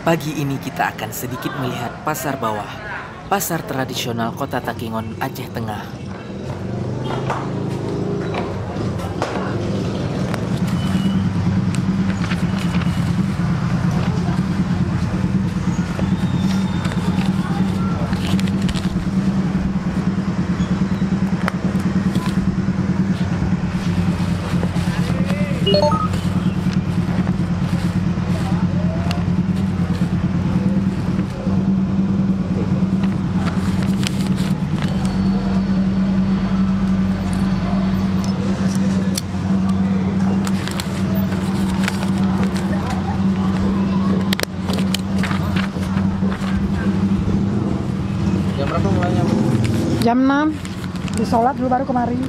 Pagi ini kita akan sedikit melihat pasar bawah, pasar tradisional Kota Takengon, Aceh Tengah. Jam berapa mulainya? Jam 6. Disolat dulu baru kemari.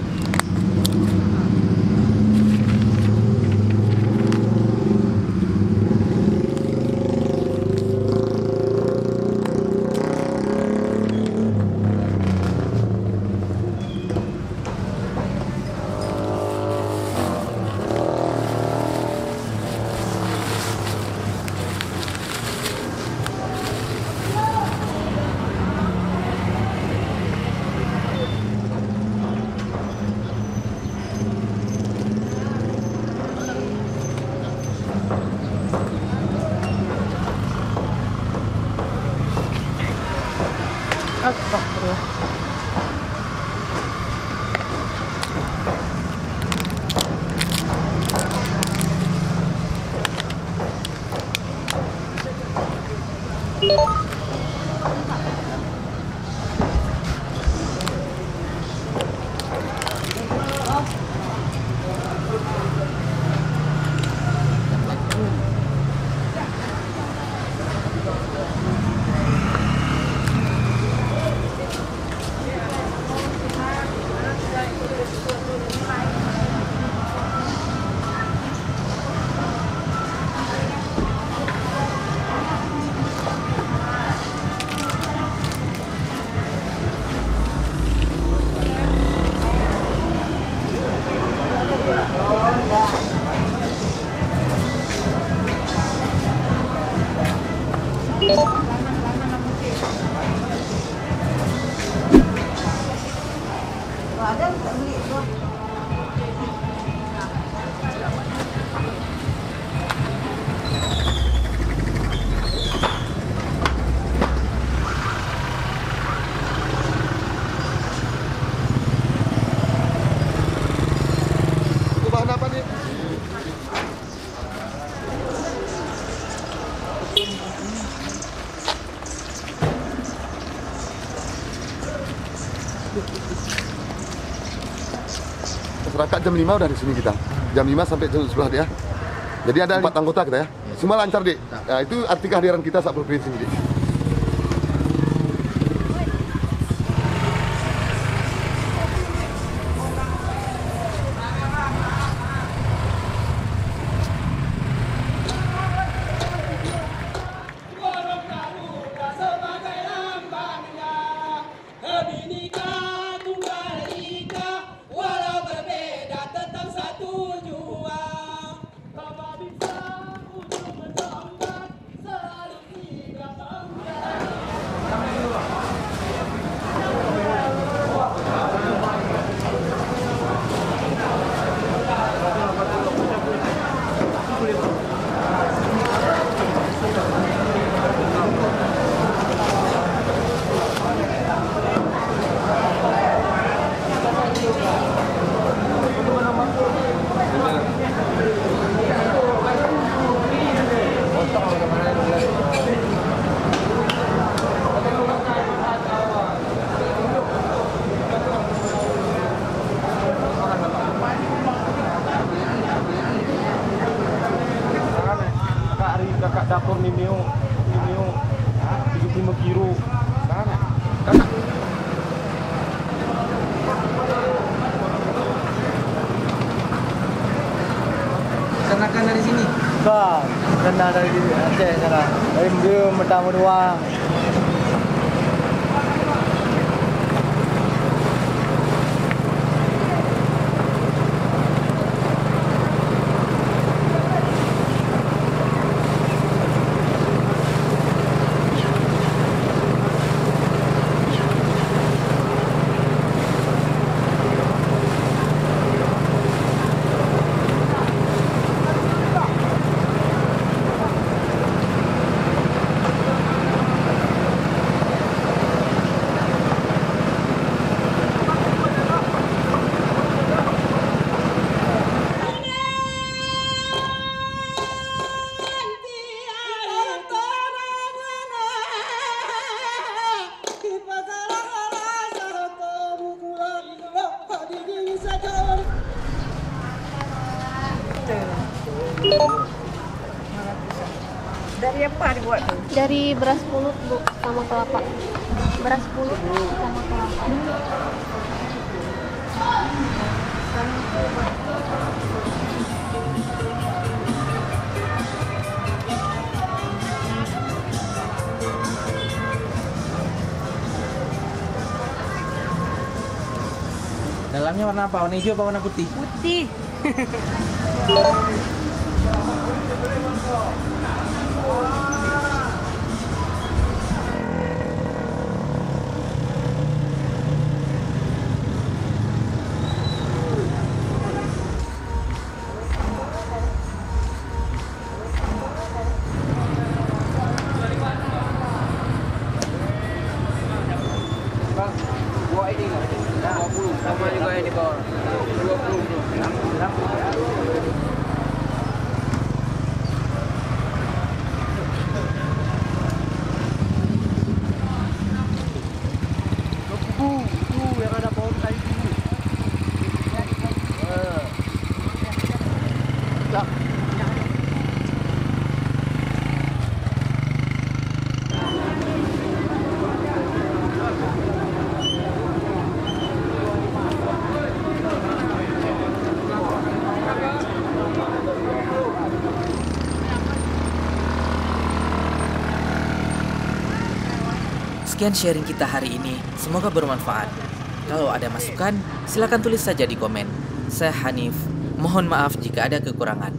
Astagfirullah. Bahan apa nih? Masyarakat jam 5 udah di sini kita. Jam 5 sampai jam 11 ya. Jadi ada 4 anggota kita ya. Semua lancar, Dik. Nah, itu arti kehadiran kita saat provinsi ini, Dik. Kakak dapur Nimeo 75 kilo. Sana. Kakak. Peternakan dari sini? Bukan, kena dari Aceh sana. Dari dia mentang doang. apa dibuat tuh? Dari beras pulut Bu, sama kelapa. Beras pulut sama kelapa. Dalamnya warna apa? Warna hijau apa warna putih? Putih. Buat ini nggak? 20 sama juga yang di bawah. 20. Itu yang ada pohon kayu itu. Sekian sharing kita hari ini, semoga bermanfaat. Kalau ada masukan, silakan tulis saja di komen. Saya Hanif, mohon maaf jika ada kekurangan.